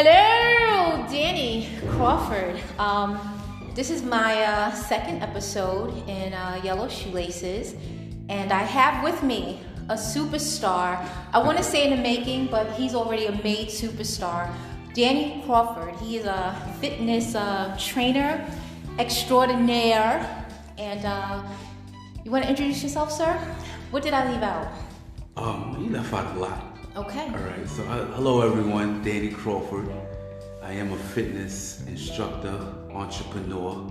Hello, Danny Crawford. This is my second episode in Yellow Shoelaces, and I have with me a superstar. I want to say in the making, but he's already a made superstar. Danny Crawford. He is a fitness trainer extraordinaire. And you want to introduce yourself, sir? What did I leave out? You left out a lot. Okay. All right. So, hello everyone. Danny Crawford. I am a fitness instructor, entrepreneur,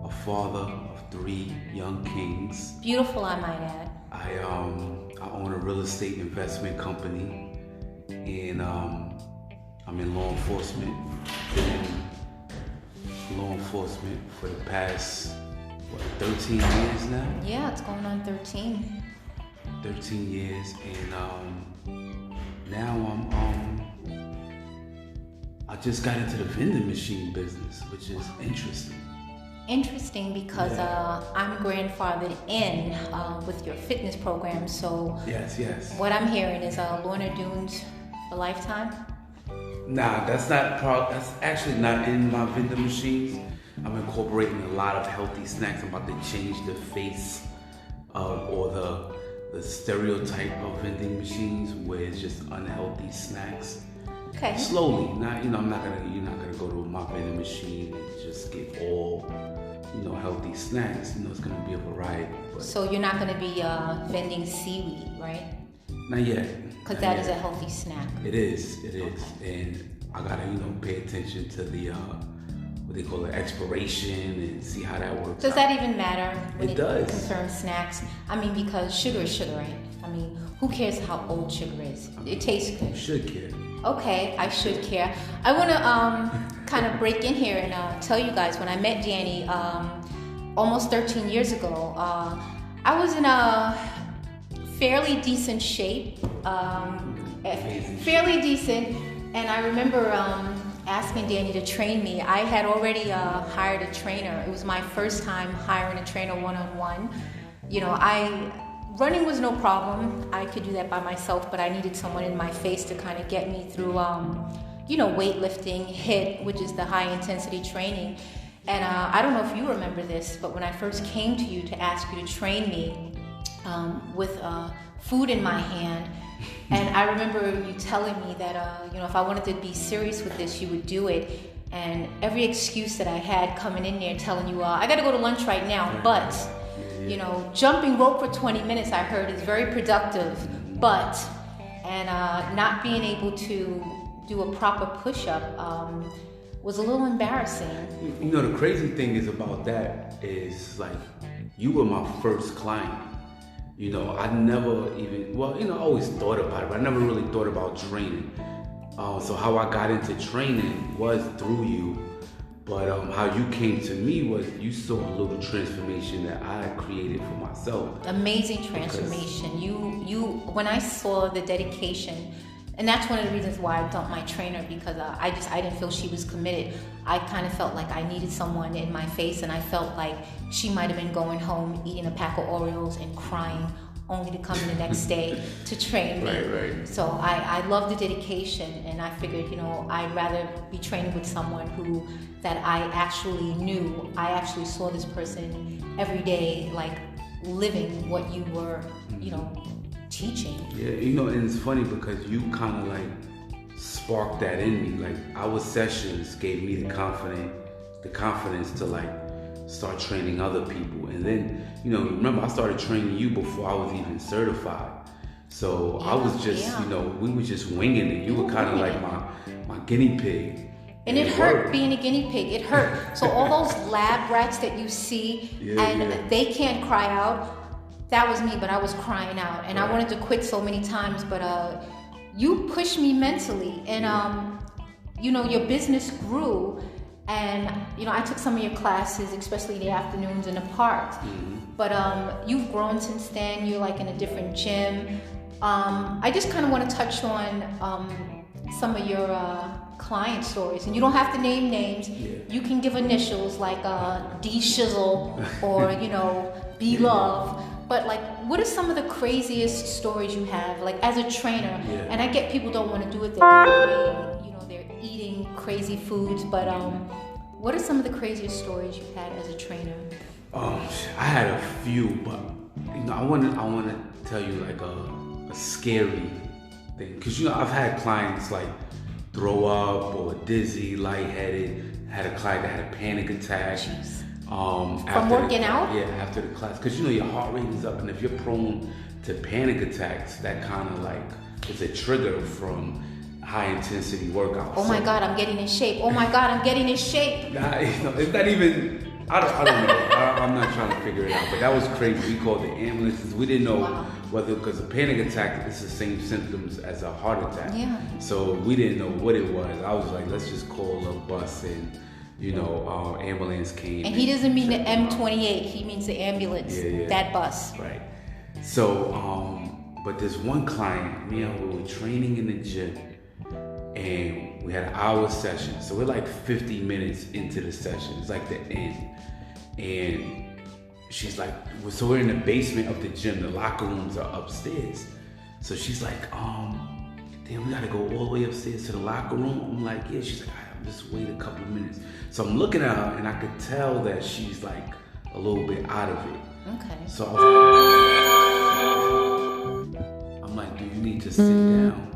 a father of 3 young kings. Beautiful, I might add. I own a real estate investment company, and I'm in law enforcement. Been in law enforcement for the past 13 years now. Yeah, it's going on 13. 13 years, and now I just got into the vending machine business, which is interesting. Interesting because I'm grandfathered in with your fitness program. So yes. What I'm hearing is Lorna Dunes for lifetime. Nah, that's actually not in my vending machines. I'm incorporating a lot of healthy snacks. I'm about to change the face or the stereotype of vending machines where it's just unhealthy snacks. Okay. Slowly, you're not gonna go to my vending machine and just get all, healthy snacks. It's gonna be a variety. But So you're not going to be vending seaweed, right? not yet. Because that is a healthy snack. It is, and I gotta, pay attention to the what they call it, expiration, and see how that works. Does that even matter when It does. concerns snacks? I mean, because sugar is sugar, right? I mean, who cares how old sugar is? It tastes You good. should care. Okay, I should care. I want to kind of break in here and tell you guys, when I met Danny almost 13 years ago, I was in a fairly decent shape, fairly decent, and I remember asking Danny to train me. I had already hired a trainer. It was my first time hiring a trainer one-on-one. Running was no problem. I could do that by myself, but I needed someone in my face to kind of get me through, weightlifting, HIIT, which is the high intensity training. And I don't know if you remember this, but when I first came to you to ask you to train me with food in my hand, and I remember you telling me that, if I wanted to be serious with this, you would do it. And every excuse that I had coming in there telling you, I got to go to lunch right now, but... jumping rope for 20 minutes, I heard, is very productive, and not being able to do a proper push-up was a little embarrassing. The crazy thing is about that is, you were my first client. I never even, I always thought about it, but I never really thought about training. So how I got into training was through you. But how you came to me was you saw a little transformation that I created for myself. Amazing transformation. You when I saw the dedication, and that's one of the reasons why I dumped my trainer, because I didn't feel she was committed. I kind of felt like I needed someone in my face, and I felt like she might have been going home eating a pack of Oreos and crying, only to come in the next day to train me. Right. So I love the dedication, and I figured, I'd rather be training with someone that I actually knew. I actually saw this person every day, living what you were, teaching. Yeah, and it's funny because you kind of sparked that in me. Our sessions gave me the confidence to start training other people. And then, remember, I started training you before I was even certified. So I was just, we were just winging it. You were kind of like my guinea pig. And it hurt being a guinea pig. It hurt. So all those lab rats that you see they can't cry out, that was me, but I was crying out. And I wanted to quit so many times, but you pushed me mentally. And, your business grew. And, I took some of your classes, especially the afternoons in the park. Mm-hmm. But you've grown since then. You're in a different gym. I just kind of want to touch on some of your client stories. And you don't have to name names. Yeah. You can give initials like D Shizzle or, B Love. But what are some of the craziest stories you have, as a trainer? Yeah. And I get people don't want to do it their way. They're eating crazy foods, but what are some of the craziest stories you've had as a trainer? I had a few, but I want to tell you like a scary thing, because I've had clients like throw up or dizzy, lightheaded. Had a client that had a panic attack. From working out? Yeah, after the class, because your heart rate is up, and if you're prone to panic attacks, that kind of like is a trigger from high intensity workouts. Oh my God, I'm getting in shape. Oh my God, I'm getting in shape. Nah, it's not even. I don't know. I'm not trying to figure it out, but that was crazy. We called the ambulances. We didn't know whether, because a panic attack is the same symptoms as a heart attack. Yeah. So we didn't know what it was. I was like, let's just call a bus, and ambulance came. And he doesn't mean the M28. He means the ambulance. Yeah. That bus. Right. So, but there's one client. Me and her, we were training in the gym, and we had an hour session. So we're like 50 minutes into the session. It's like the end. And she's like, so we're in the basement of the gym. The locker rooms are upstairs. So she's like, damn, we gotta go all the way upstairs to the locker room. I'm like, yeah. She's like, all right, just wait a couple of minutes. So I'm looking at her, and I could tell that she's like a little bit out of it. Okay. So I'm like, do you need to sit down?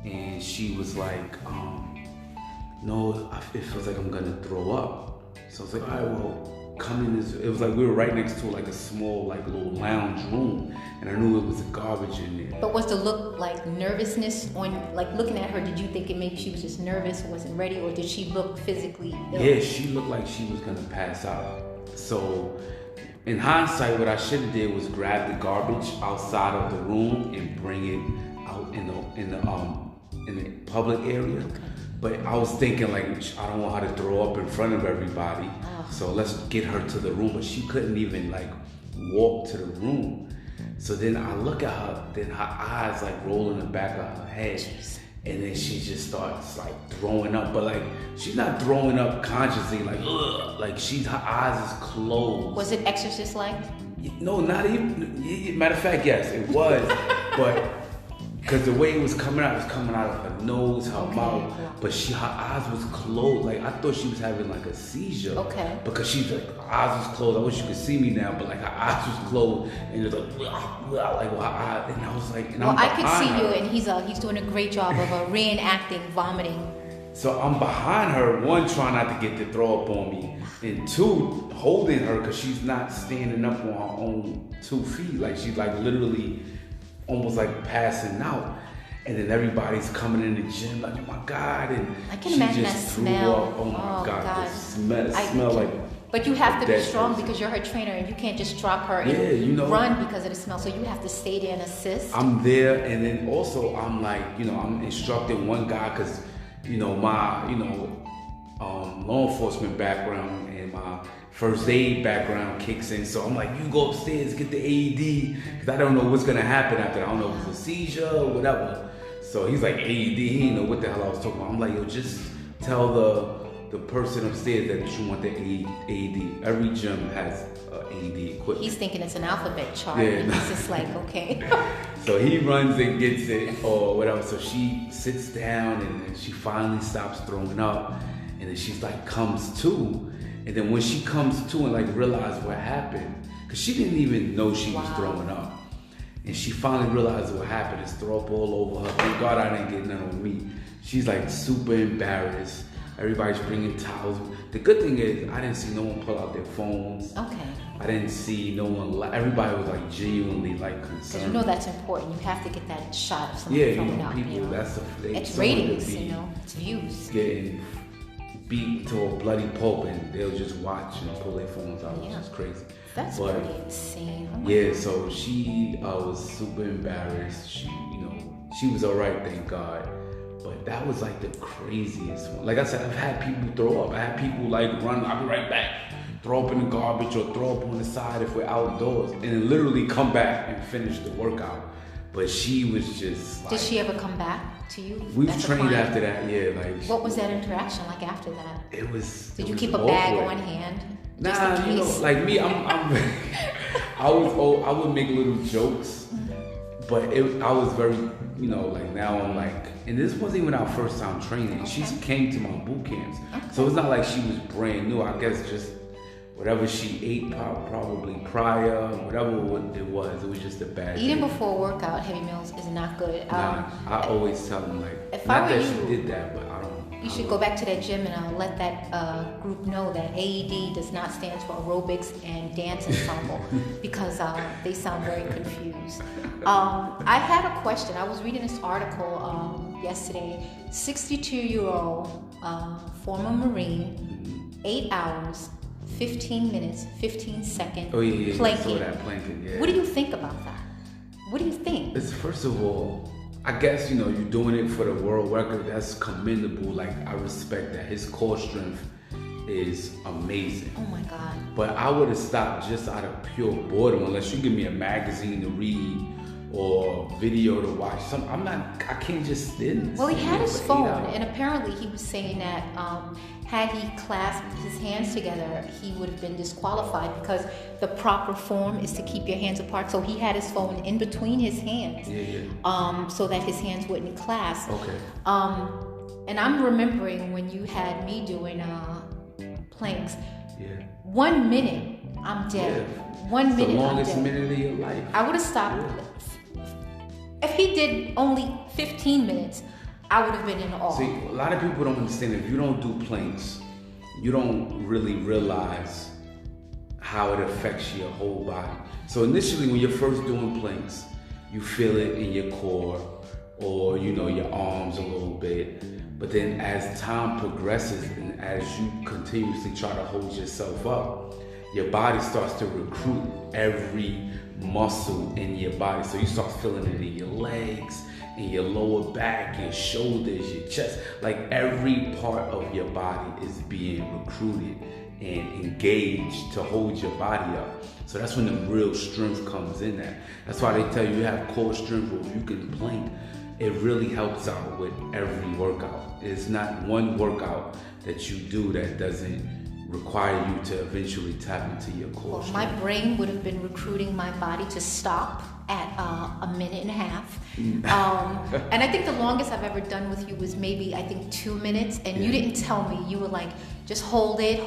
And she was like, no, it feels like I'm gonna throw up. So I was like, all right, well, come in. It was like we were right next to like a small, like little lounge room, and I knew it was a garbage in there. But was the look like nervousness on, like looking at her? Did you think maybe she was just nervous, wasn't ready, or did she look physically ill? Yeah, she looked like she was gonna pass out. So, in hindsight, what I should have did was grab the garbage outside of the room and bring it out in the public area. Okay. But I was thinking like, I don't want her to throw up in front of everybody. So let's get her to the room. But she couldn't even like walk to the room. So then I look at her, then her eyes like roll in the back of her head. Jeez. And then she just starts like throwing up. But like, she's not throwing up consciously, like, ugh. Like her eyes is closed. Was it Exorcist-like? No, not even. Matter of fact, yes, it was. But because the way it was coming out of her nose, her mouth, but her eyes was closed. Like I thought she was having like a seizure. Okay. Because she's like, her eyes was closed. I wish you could see me now, but like her eyes was closed, and it was like her eyes, and I was like, and well, I could see you, and he's doing a great job of reenacting vomiting. So I'm behind her, one, trying not to get the throw up on me, and two, holding her because she's not standing up on her own 2 feet. Like she's like literally almost like passing out. And then everybody's coming in the gym like, oh my God. And I can imagine that smell. Oh my God. The smell like. But you have to be strong because you're her trainer, and you can't just drop her and run because of the smell. So you have to stay there and assist. I'm there, and then also I'm like, I'm instructing one guy because, my, law enforcement background and my first aid background kicks in. So I'm like, you go upstairs, get the AED, because I don't know what's going to happen after that. I don't know if it's a seizure or whatever. So he's like, AED, he didn't know what the hell I was talking about. I'm like, yo, just tell the person upstairs that you want the AED. Every gym has AED equipment. He's thinking it's an alphabet chart, yeah. and he's just like, okay. So he runs and gets it or whatever. So she sits down, and then she finally stops throwing up, and then she's like, comes to. And then when she comes to and like realized what happened, because she didn't even know she was throwing up. And she finally realized what happened. It's throw up all over her. Thank God I didn't get none on me. She's like super embarrassed. Everybody's bringing towels. The good thing is I didn't see no one pull out their phones. Okay. I didn't see no one. Everybody was like genuinely like concerned. Because that's important. You have to get that shot of somebody throwing up. People. That's it's ratings. It's views. Getting beat to a bloody pulp, and they'll just watch and pull their phones out, which is crazy. That's pretty insane. So she was super embarrassed. She was all right, thank God. But that was like the craziest one. Like I said, I've had people throw up. I had people like run, I'll be right back, throw up in the garbage or throw up on the side if we're outdoors, and then literally come back and finish the workout. But she was just like, did she ever come back to you? We trained after that, yeah. Like, what was that interaction like after that? It was. Did you keep a bag on hand? Nah, like me, I would make little jokes, But I was very, like now I'm like, and this wasn't even our first time training. Okay. She came to my boot camps. Okay. So it's not like she was brand new. I guess just whatever she ate probably prior, whatever it was just a bad Eating day. before workout heavy meals is not good. Nah, I always tell them like, if not I were that she you, did that, but I don't. You should go back to that gym and let that group know that AED does not stand for aerobics and dance ensemble because they sound very confused. I had a question. I was reading this article yesterday. 62-year-old former Marine, 8 hours, 15 minutes, 15 seconds planking. planking. I saw that planking, yeah. What do you think about that? What do you think? It's first of all, I guess, you're doing it for the world record. That's commendable. Like, I respect that. His core strength is amazing. Oh my God. But I would have stopped just out of pure boredom unless you give me a magazine to read or video to watch. I can't just stand. Well, he had his for 8 phone, hours. and apparently he was saying that had he clasped his hands together, he would have been disqualified because the proper form is to keep your hands apart. So he had his phone in between his hands, so that his hands wouldn't clasp. Okay. And I'm remembering when you had me doing planks. Yeah. 1 minute, I'm dead. Yeah. 1 minute, the longest I'm dead. minute of your life. I would have stopped. Yeah. If he did only 15 minutes, I would have been in awe. See, a lot of people don't understand. If you don't do planks, you don't really realize how it affects your whole body. So initially, when you're first doing planks, you feel it in your core or, your arms a little bit. But then as time progresses and as you continuously try to hold yourself up, your body starts to recruit every muscle in your body. So you start feeling it in your legs, in your lower back, your shoulders, your chest. Like every part of your body is being recruited and engaged to hold your body up. So that's when the real strength comes in there. That's why they tell you have core strength, or if you can plank, it really helps out with every workout. It's not one workout that you do that doesn't require you to eventually tap into your core Well, strength. my brain would have been recruiting my body to stop at a minute and a half. And I think the longest I've ever done with you was maybe, 2 minutes. And you didn't tell me. You were like, just hold it.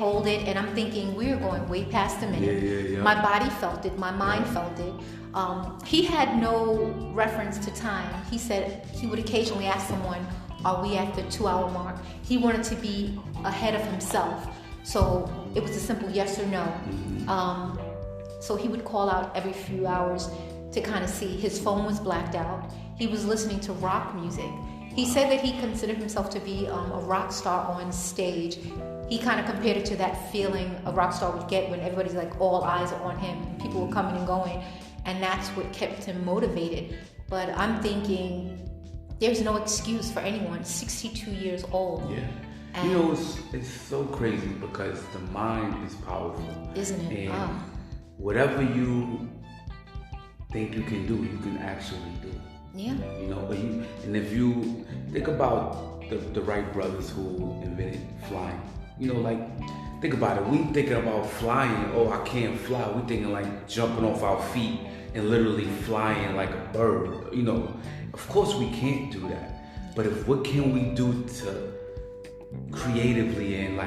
And I'm thinking, we're going way past a minute. Yeah. My body felt it. My mind felt it. He had no reference to time. He said he would occasionally ask someone, are we at the 2-hour mark? He wanted to be ahead of himself. So it was a simple yes or no. So he would call out every few hours to kind of see. His phone was blacked out. He was listening to rock music. He said that he considered himself to be a rock star on stage. He kind of compared it to that feeling a rock star would get when everybody's like all eyes are on him and people were coming and going. And that's what kept him motivated. But I'm thinking there's no excuse for anyone 62 years old. Yeah. And It's so crazy because the mind is powerful. Isn't it? And whatever you think you can do, you can actually do. Yeah. And if you think about the Wright brothers who invented flying, think about it. We thinking about flying. Oh, I can't fly. We thinking like jumping off our feet and literally flying like a bird. Of course we can't do that. But what can we do to creatively and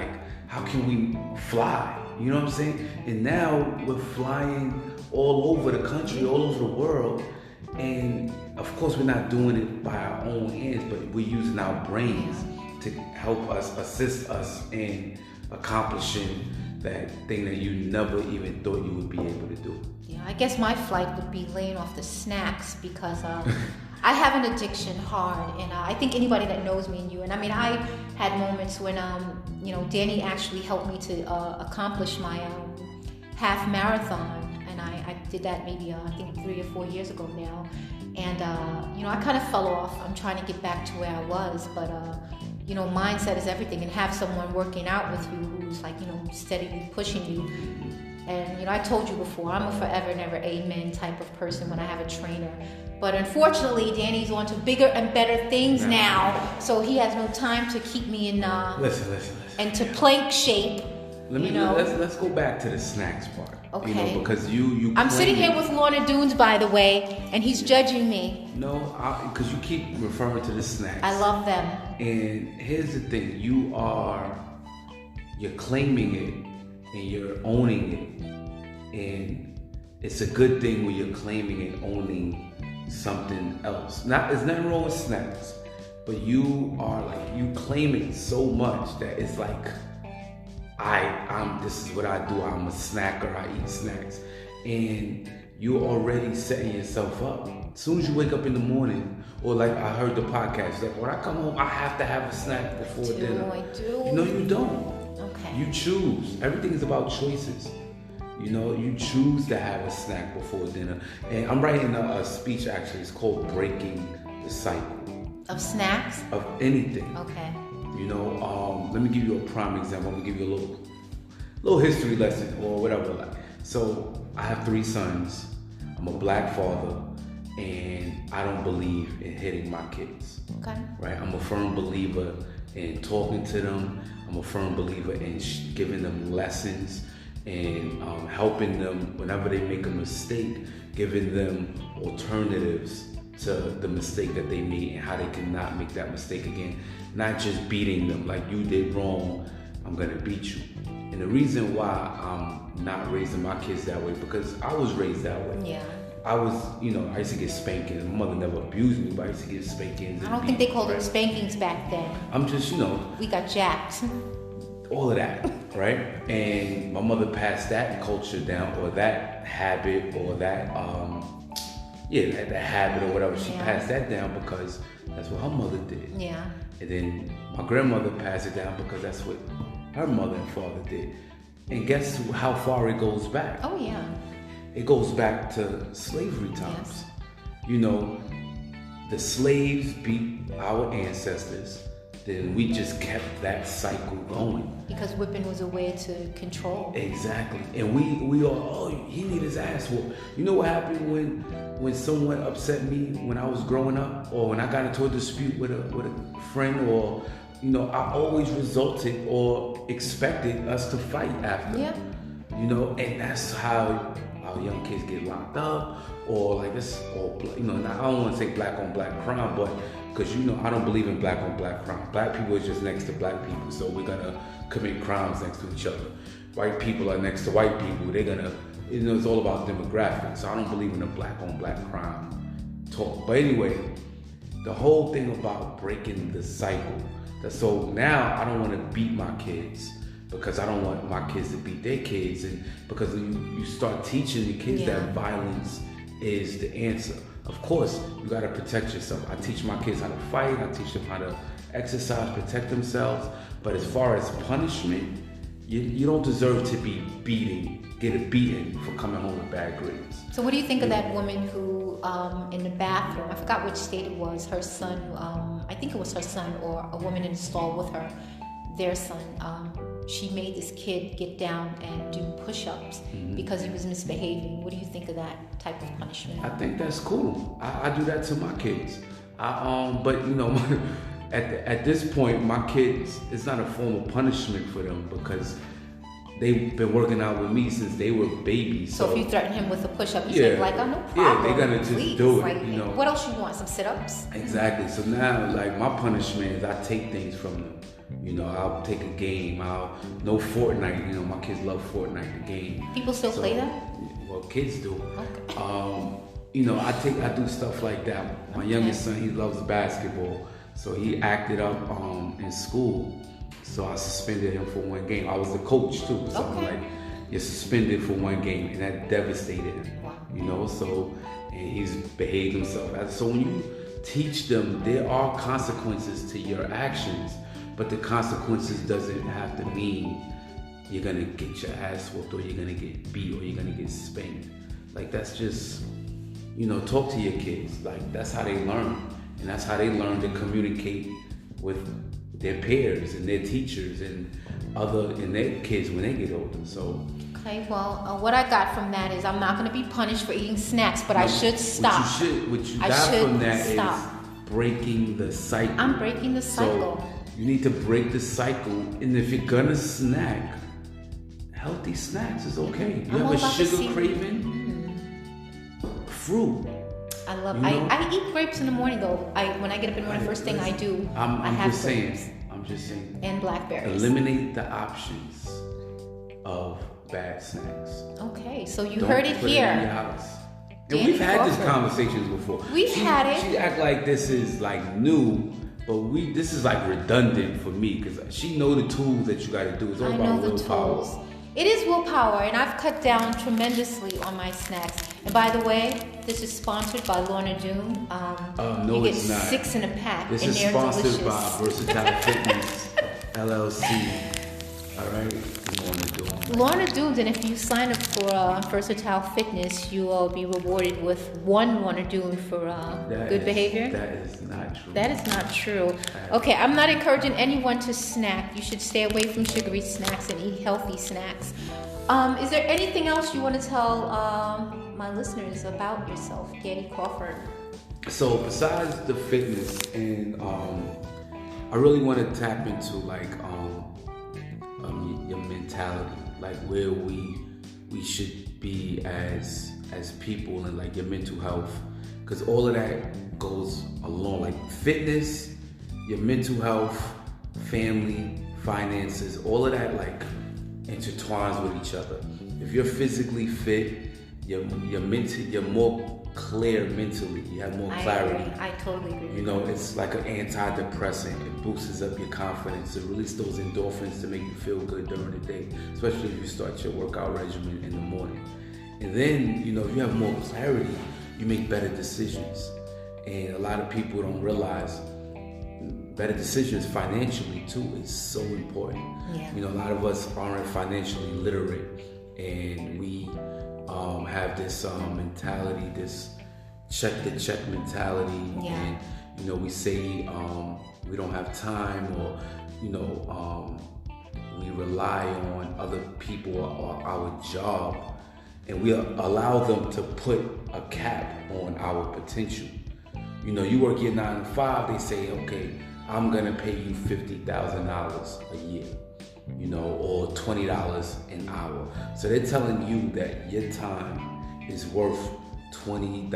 how can we fly? You know what I'm saying? And now we're flying all over the country, all over the world. And of course we're not doing it by our own hands, but we're using our brains to help us, assist us in accomplishing that thing that you never even thought you would be able to do. Yeah, I guess my flight would be laying off the snacks because I have an addiction hard, and I think anybody that knows me and you, and I had moments when Danny actually helped me to accomplish my half marathon, and I did that maybe I think 3 or 4 years ago now, and I kind of fell off. I'm trying to get back to where I was, but mindset is everything, and have someone working out with you who's steadily pushing you. And I told you before, I'm a forever never amen type of person when I have a trainer. But unfortunately, Danny's on to bigger and better things now, so he has no time to keep me in Listen. and to plank shape. Let's go back to the snacks part. Okay. You know, because you. I'm sitting here with Lorna Doones, by the way, and he's judging me. No, because you keep referring to the snacks. I love them. And here's the thing: you're claiming it, and you're owning it, and it's a good thing when you're claiming and owning something else. There's nothing wrong with snacks, but you are like you claim it so much that it's like. This is what I do. I'm a snacker. I eat snacks. And you're already setting yourself up. As soon as you wake up in the morning, or like I heard the podcast, like when I come home, I have to have a snack before dinner. I do. You know, you don't. Okay. You choose. Everything is about choices. You know, you choose to have a snack before dinner. And I'm writing a speech actually. It's called Breaking the Cycle. Of snacks? Of anything. Okay. You know, let me give you a prime example. I'm gonna give you a little history lesson or whatever. Like, so I have 3 sons. I'm a black father, and I don't believe in hitting my kids. Okay. Right? I'm a firm believer in talking to them. I'm a firm believer in giving them lessons and helping them whenever they make a mistake, giving them alternatives to the mistake that they made and how they cannot make that mistake again. Not just beating them like you did wrong, I'm gonna beat you. And the reason why I'm not raising my kids that way, because I was raised that way. Yeah. I used to get spankings. My mother never abused me, but I used to get spankings. I don't think they called them spankings back then. I'm just, We got jacked. all of that, right? And my mother passed that culture down, or that habit, or that habit or whatever. She passed that down because that's what her mother did. Yeah. And then my grandmother passed it down because that's what her mother and father did. And guess how far it goes back? Oh, yeah. It goes back to slavery times. Yes. You know, the slaves beat our ancestors, then we just kept that cycle going. Because whipping was a way to control. Exactly. And we all, he need his ass whooped. You know what happened when someone upset me when I was growing up, or when I got into a dispute with a friend, or I always resulted or expected us to fight after. Yeah. And that's how our young kids get locked up, or like this, or I don't want to say black on black crime, but because I don't believe in black on black crime. Black people is just next to black people, so we're gonna commit crimes next to each other. White people are next to white people. They're gonna, it's all about demographics. So I don't believe in the black on black crime talk. But anyway, the whole thing about breaking the cycle. So now I don't want to beat my kids, because I don't want my kids to beat their kids, and because you start teaching the kids that violence is the answer. Of course, you got to protect yourself. I teach my kids how to fight. I teach them how to exercise, protect themselves. But as far as punishment, you don't deserve to be get a beating for coming home with bad grades. So what do you think of that woman who, in the bathroom, I forgot which state it was, her son, I think it was her son or a woman in the stall with her, their son, she made this kid get down and do push-ups because he was misbehaving. What do you think of that type of punishment? I think that's cool. I do that to my kids. But at this point, my kids, it's not a form of punishment for them, because they've been working out with me since they were babies. So if you threaten him with a push-up, he's no problem. Yeah, they're gonna just do it. What else you want? Some sit-ups? Exactly. So now, my punishment is I take things from them. I'll take a game. No Fortnite. My kids love Fortnite, the game. People still play that? Well, kids do. Okay. I do stuff like that. My youngest son, he loves basketball, so he acted up in school. So I suspended him for 1 game. I was the coach too, so I'm like, you're suspended for 1 game, and that devastated him. Wow. So, and he's behaved himself. So when you teach them, there are consequences to your actions, but the consequences doesn't have to mean you're gonna get your ass whooped, or you're gonna get beat, or you're gonna get spanked. That's just, talk to your kids. That's how they learn, and that's how they learn to communicate with their peers and their teachers and their kids when they get older. So. Okay, well, what I got from that is I'm not going to be punished for eating snacks, but I should stop. What you got from that is breaking the cycle. I'm breaking the cycle. So you need to break the cycle, and if you're gonna snack, healthy snacks is okay. You I'm all have a about the sugar seafood. craving, fruit. I love. You know? I eat grapes in the morning though. When I get up in the morning, first thing I do, I have just grapes saying. I'm just saying. and blackberries. Eliminate the options of bad snacks. Okay, so you Don't heard it put here. in your house. And Danny we've had these Crawford. conversations before. We've had it. She act like this is like new, but this is like redundant for me because she know the tools that you got to do. It's all I about know the willpower. tools. It is willpower, and I've cut down tremendously on my snacks. And by the way, this is sponsored by Lorna Doone. No, you get it's not. 6 in a pack, This and is they're sponsored delicious. by Versatile Fitness LLC. All right, Lorna Doone. Lorna Doone, and if you sign up for Versatile Fitness, you will be rewarded with 1 Lorna Doone for good behavior. That is not true. That is not true. Okay, I'm not encouraging anyone to snack. You should stay away from sugary snacks and eat healthy snacks. Is there anything else you want to tell my listeners about yourself, Danny Crawford? So besides the fitness, and I really want to tap into like your mentality, like where we should be as people, and like your mental health, because all of that goes along, like fitness, your mental health, family, finances, all of that like intertwines with each other. If you're physically fit, you're more clear mentally. You have more clarity. agree. I totally agree. You know, it's like an antidepressant. It boosts up your confidence. It releases those endorphins to make you feel good during the day, especially if you start your workout regimen in the morning. And then, you know, if you have more clarity, you make better decisions. And a lot of people don't realize better decisions financially too is so important. Yeah. You know, a lot of us aren't financially literate, and we have this mentality, this check the check mentality. Yeah. And you know, we say we don't have time, or you know, we rely on other people or our job, and we allow them to put a cap on our potential. You know, you work your 9 to 5, they say, okay, I'm gonna pay you $50,000 a year, you know, or $20 an hour. So they're telling you that your time is worth $20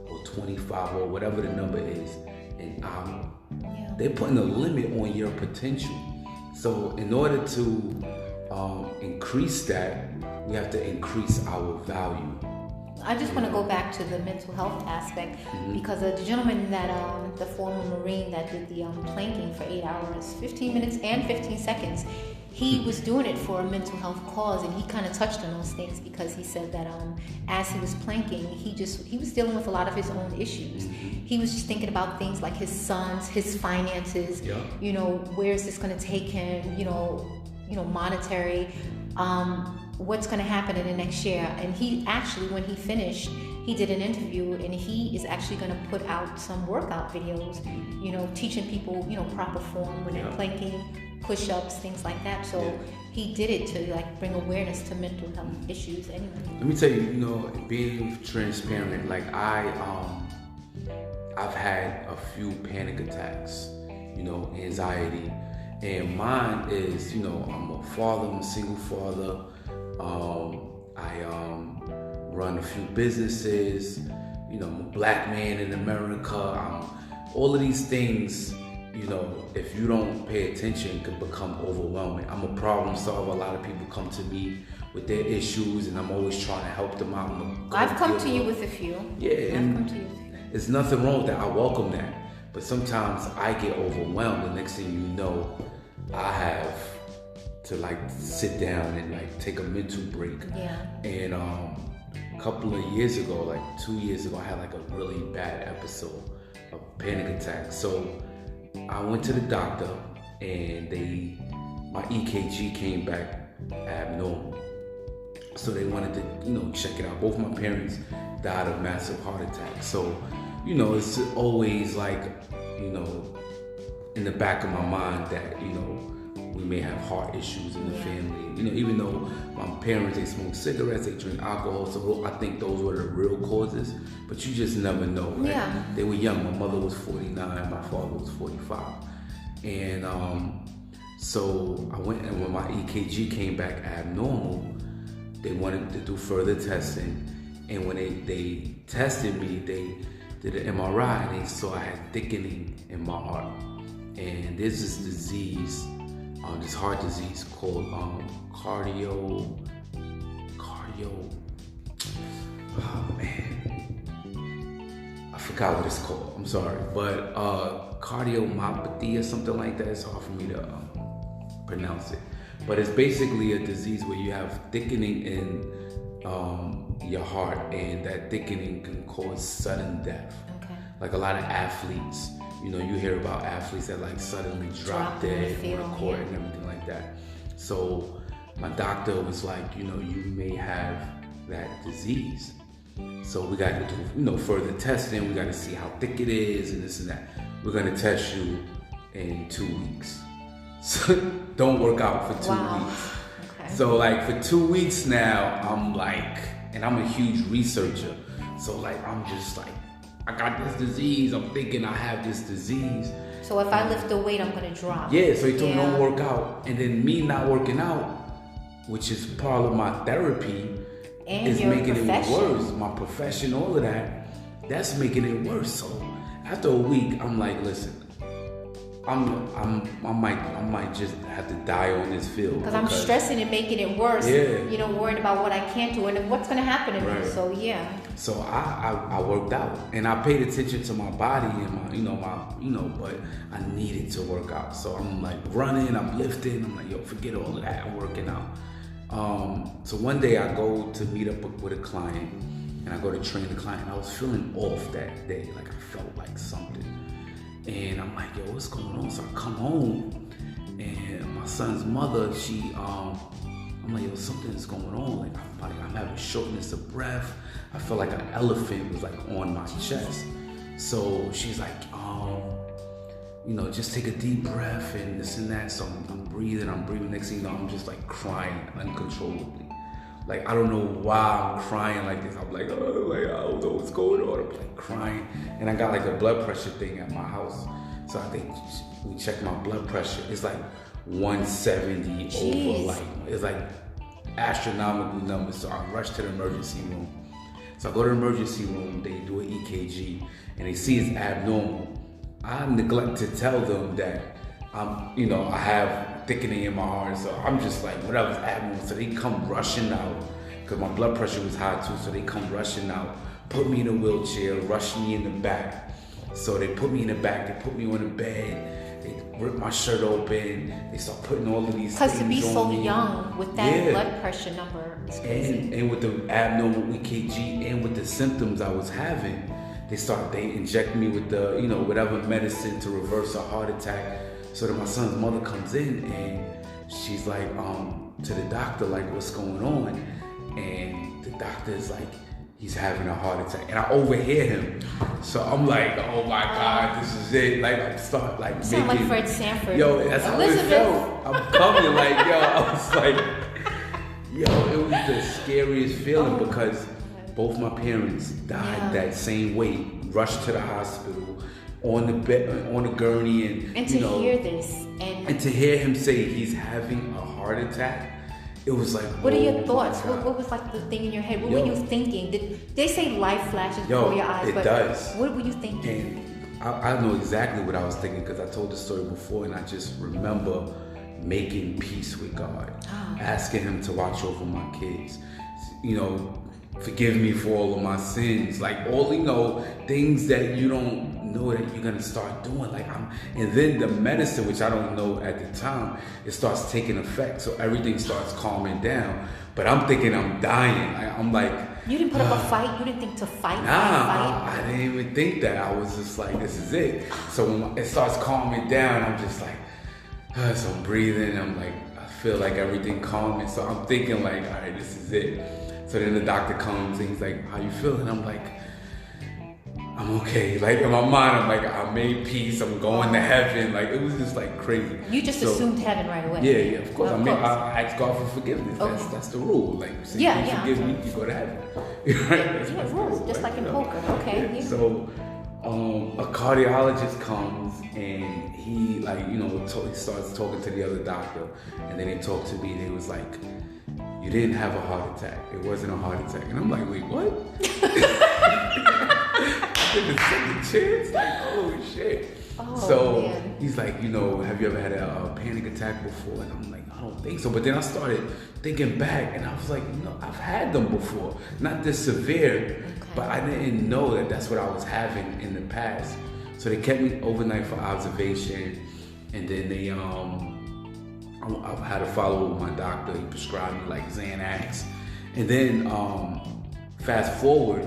or $25 or whatever the number is an hour. Yeah. They're putting a limit on your potential. So in order to increase that, we have to increase our value. I just want to go back to the mental health aspect, because the gentleman that, the former Marine that did the planking for 8 hours, 15 minutes and 15 seconds, he was doing it for a mental health cause, and he kind of touched on those things because he said that as he was planking, he was dealing with a lot of his own issues. He was just thinking about things like his sons, his finances, you know, where is this going to take him, you know, monetary, what's going to happen in the next year. And he actually, when he finished, he did an interview, and he is actually going to put out some workout videos, you know, teaching people, you know, proper form when they're planking, push-ups, things like that. So he did it to like bring awareness to mental health issues anyway. Let me tell you, you know, being transparent, like I've had a few panic attacks, you know, anxiety, and mine is, you know, I'm a father, I'm a single father. I run a few businesses, you know, I'm a black man in America. All of these things, you know, if you don't pay attention, can become overwhelming. I'm a problem solver. A lot of people come to me with their issues, and I'm always trying to help them out. I've come to you with a few. Yeah, I've come to you. There's nothing wrong with that. I welcome that. But sometimes I get overwhelmed. The next thing you know, I have to like sit down and like take a mental break. Yeah. And a couple of years ago, like 2 years ago, I had like a really bad episode of panic attack. So I went to the doctor, and my EKG came back abnormal. So they wanted to, you know, check it out. Both my parents died of massive heart attacks. So, you know, it's always like, you know, in the back of my mind that, you know, we may have heart issues in the family. You know, even though my parents, they smoke cigarettes, they drink alcohol, so I think those were the real causes. But you just never know, right? Yeah. They were young. My mother was 49, my father was 45. And So I went, and when my EKG came back abnormal, they wanted to do further testing. And when they tested me, they did an MRI and they saw I had thickening in my heart. And there's this disease, this heart disease called cardio. Oh man, I forgot what it's called. I'm sorry, but cardiomyopathy or something like that. It's hard for me to pronounce it. But it's basically a disease where you have thickening in your heart, and that thickening can cause sudden death. Okay. Like a lot of athletes, you hear about athletes that like suddenly drop dead on the court and everything like that. So my doctor was like, you may have that disease. So we got to do, further testing. We got to see how thick it is and this and that. We're going to test you in 2 weeks. So don't work out for 2 weeks. Okay. So like for 2 weeks now, I'm like, and I'm a huge researcher. So like, I'm just like, I got this disease. I'm thinking I have this disease. So if I lift the weight, I'm going to drop. Yeah, so he told me don't work out. And then me not working out, which is part of my therapy, and is making it worse. My profession, all of that, that's making it worse. So after a week, I'm like, listen, I might just have to die on this field. Because I'm stressing and making it worse. Yeah. Worried about what I can't do and what's going to happen to me. So yeah. So I worked out and I paid attention to my body and but I needed to work out. So I'm like running, I'm lifting. I'm like, yo, forget all of that. I'm working out. So one day I go to meet up with a client and I go to train the client. I was feeling off that day. Like I felt like something. And I'm like, yo, what's going on? So I come home and my son's mother, I'm like, yo, something's going on. Like I'm having shortness of breath. I feel like an elephant was like on my chest. So she's like, just take a deep breath and this and that. So I'm breathing. Next thing you know, I'm just like crying uncontrollably. Like, I don't know why I'm crying like this. I'm like, I don't know what's going on. I'm like crying. And I got like a blood pressure thing at my house. So I think we checked my blood pressure. It's like 170 over, like, it's like astronomical numbers. So I rushed to the emergency room. So I go to the emergency room, they do an EKG, and they see it's abnormal. I neglect to tell them that I have thickening in my heart, so I'm just like, whatever's abnormal. So they come rushing out, because my blood pressure was high too, so they come rushing out, put me in a wheelchair, rush me in the back. So they put me in the back, they put me on the bed, they rip my shirt open, they start putting all of these things on me. Because to be so young with that blood pressure number is crazy. And with the abnormal EKG and with the symptoms I was having, they inject me with the, whatever medicine to reverse a heart attack. So that my son's mother comes in and she's like, to the doctor, like, what's going on? And the doctor is like, he's having a heart attack. And I overhear him. So I'm like, oh my God, this is it. Like, I start like you sound like Fred Sanford. Yo, that's how it felt. I'm coming, like, yo, I was like, yo, it was the scariest feeling because both my parents died that same way, rushed to the hospital, on the bed, on the gurney, and to hear this, and to hear him say he's having a heart attack, it was like. What are your thoughts? What was like the thing in your head? What were you thinking? Did they say life flashes before your eyes? It does. What were you thinking? And I know exactly what I was thinking because I told the story before, and I just remember making peace with God, asking Him to watch over my kids, forgive me for all of my sins, like all things that you don't know that you're gonna start doing, and then the medicine, which I don't know at the time, it starts taking effect, so everything starts calming down. But I'm thinking I'm dying. I'm like, you didn't put up a fight. You didn't think to fight. I didn't even think that. I was just like, this is it. So when it starts calming down, I'm just like, so I'm breathing. I'm like, I feel like everything calming. So I'm thinking like, all right, this is it. So then the doctor comes and he's like, how you feeling? I'm like, I'm okay. Like in my mind, I'm like, I made peace. I'm going to heaven. Like it was just like crazy. You just assumed heaven right away. Yeah, of course. I asked God for forgiveness. Okay. That's the rule. Like, so you forgive me, you go to heaven. Right? Yeah, rules, just like in poker. Okay. Yeah. So A cardiologist comes and he he starts talking to the other doctor, and then they talk to me. They was like, "You didn't have a heart attack. It wasn't a heart attack." And I'm like, "Wait, what?" The second chance, like, oh shit. So man. He's like, have you ever had a panic attack before? And I'm like, I don't think so. But then I started thinking back, and I was like, I've had them before, not this severe, but I didn't know that that's what I was having in the past. So they kept me overnight for observation, and then they I had to follow up with my doctor. He prescribed me like Xanax, and then fast forward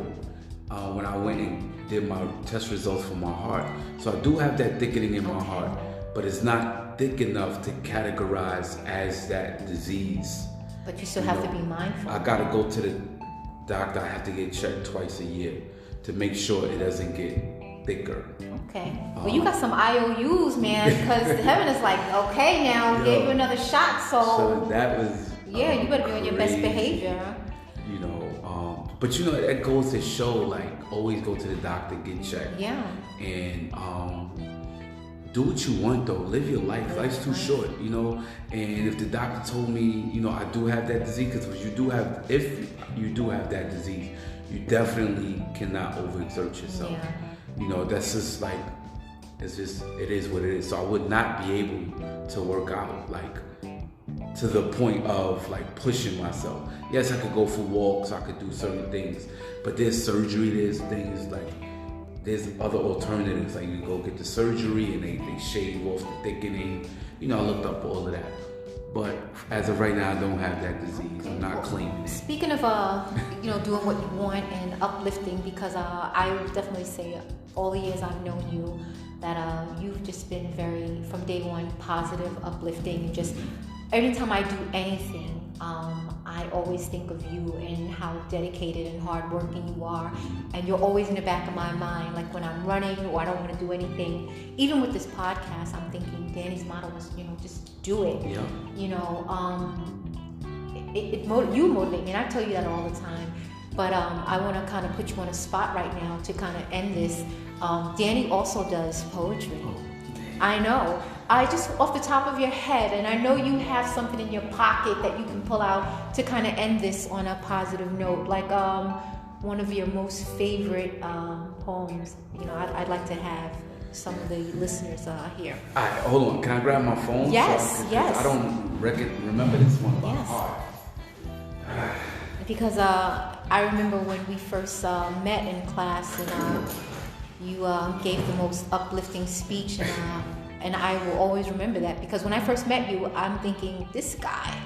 when I went and did my test results for my heart. So I do have that thickening in my heart, but it's not thick enough to categorize as that disease. But you still have to be mindful. I gotta go to the doctor. I have to get checked twice a year to make sure it doesn't get thicker. Okay. Well, you got some IOUs, man, because heaven is like, okay, now gave you another shot. So that was you better be on your best behavior. But that goes to show, like, always go to the doctor, get checked. Yeah. And do what you want, though. Live your life. Life's too short, And if the doctor told me, I do have that disease, because if you do have that disease, you definitely cannot overexert yourself. Yeah. That's just like, it is what it is. So I would not be able to work out, like, to the point of like pushing myself. Yes, I could go for walks, I could do certain things, but there's surgery, there's things like, there's other alternatives. Like you go get the surgery and they shave off the thickening. I looked up all of that. But as of right now, I don't have that disease. I'm not claiming it. Speaking of, doing what you want and uplifting, because I would definitely say all the years I've known you, that you've just been very, from day one, positive, uplifting, and just anytime I do anything, I always think of you and how dedicated and hardworking you are. And you're always in the back of my mind, like when I'm running or I don't want to do anything. Even with this podcast, I'm thinking Danny's motto was, just do it. Yeah. You motivate me, and I tell you that all the time. But I want to kind of put you on a spot right now to kind of end this. Danny also does poetry. I know. I just off the top of your head, and I know you have something in your pocket that you can pull out to kind of end this on a positive note, like one of your most favorite poems. I'd like to have some of the listeners here. All right, hold on. Can I grab my phone? Yes, yes. I don't remember this one by heart. Because I remember when we first met in class, and you gave the most uplifting speech, and I will always remember that, because when I first met you, I'm thinking, this guy,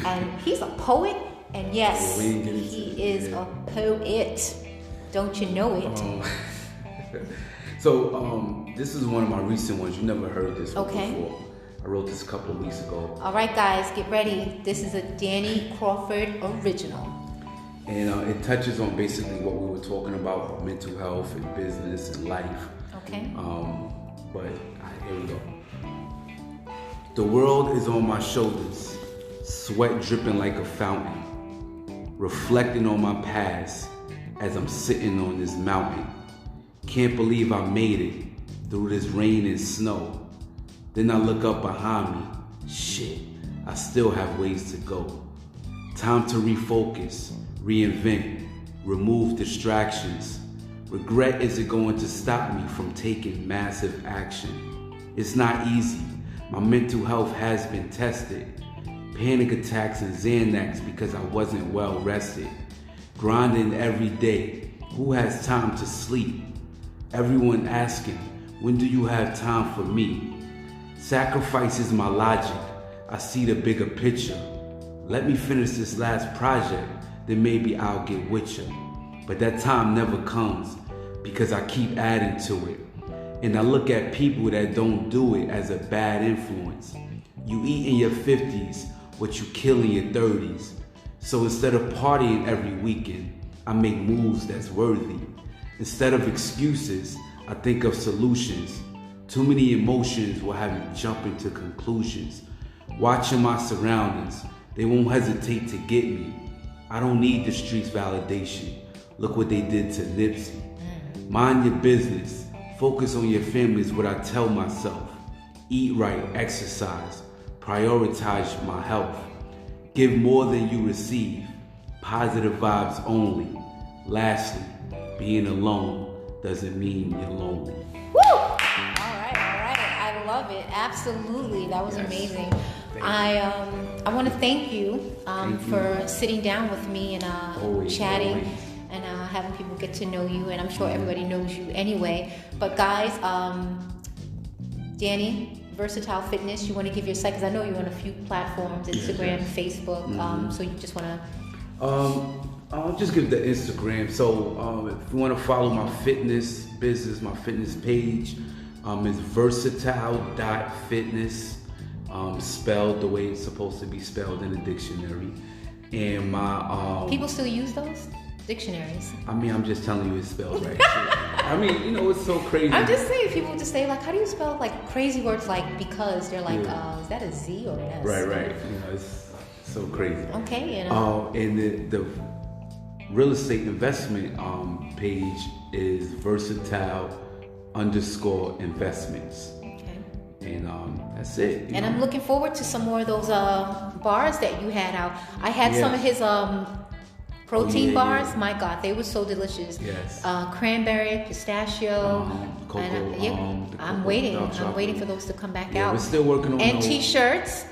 and he's a poet, and yes, he is a poet. Don't you know it? So this is one of my recent ones. You never heard this one before. I wrote this a couple of weeks ago. All right, guys, get ready. This is a Danny Crawford original. And it touches on basically what we were talking about, mental health and business and life. Okay. But here we go. The world is on my shoulders, sweat dripping like a fountain, reflecting on my past as I'm sitting on this mountain. Can't believe I made it through this rain and snow. Then I look up behind me. Shit, I still have ways to go. Time to refocus, reinvent, remove distractions. Regret isn't going to stop me from taking massive action. It's not easy. My mental health has been tested. Panic attacks and Xanax because I wasn't well rested. Grinding every day. Who has time to sleep? Everyone asking, when do you have time for me? Sacrifice is my logic. I see the bigger picture. Let me finish this last project, then maybe I'll get with you. But that time never comes because I keep adding to it. And I look at people that don't do it as a bad influence. You eat in your 50s what you kill in your 30s. So instead of partying every weekend, I make moves that's worthy. Instead of excuses, I think of solutions. Too many emotions will have me jumping to conclusions. Watching my surroundings, they won't hesitate to get me. I don't need the streets validation. Look what they did to Nipsey. Mind your business. Focus on your family is what I tell myself. Eat right, exercise, prioritize my health. Give more than you receive. Positive vibes only. Lastly, being alone doesn't mean you're lonely. Woo! All right. I love it. Absolutely. That was amazing. I want to thank you for sitting down with me and chatting and having people get to know you. And I'm sure everybody knows you anyway. But guys, Danny, Versatile Fitness, you want to give your site? Because I know you're on a few platforms, Instagram, Facebook. So you just want to... I'll just give the Instagram. So if you want to follow my fitness business, my fitness page, it's versatile.fitness, spelled the way it's supposed to be spelled in a dictionary. And my... People still use those dictionaries? I mean, I'm just telling you it's spelled right. I mean, you know, it's so crazy. I'm just saying, people just say, like, how do you spell, like, crazy words like because? They're like, is that a Z or an S? Right. You know, it's so crazy. Okay, you know. And the real estate investment page is versatile_investments. Okay. And that's it. And I'm looking forward to some more of those bars that you had out. I had some of his protein bars. Yeah. My God, they were so delicious. Yes. Cranberry, pistachio. Cocoa. I'm waiting. I'm waiting for those to come back out. We're still working on and those. T-shirts.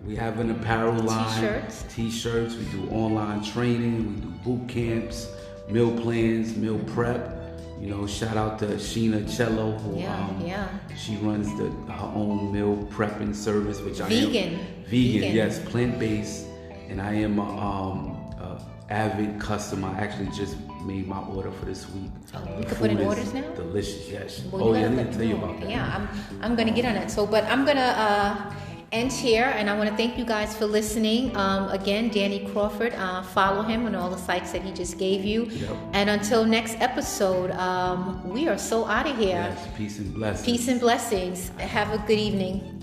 We have an apparel line. T-shirts. We do online training. We do boot camps, meal plans, meal prep. You know, shout out to Sheena Cello, who she runs her own meal prepping service, which I am vegan, yes, plant-based, and I am a avid customer. I actually just made my order for this week. You can put in orders now? Delicious, yes. Well, I need to tell you about that. Yeah, I'm gonna get on it. So, but I'm gonna end here, and I want to thank you guys for listening. Again, Danny Crawford, follow him on all the sites that he just gave you. Yep. And until next episode, we are so out of here. Yes, peace and blessings. Peace and blessings. Have a good evening.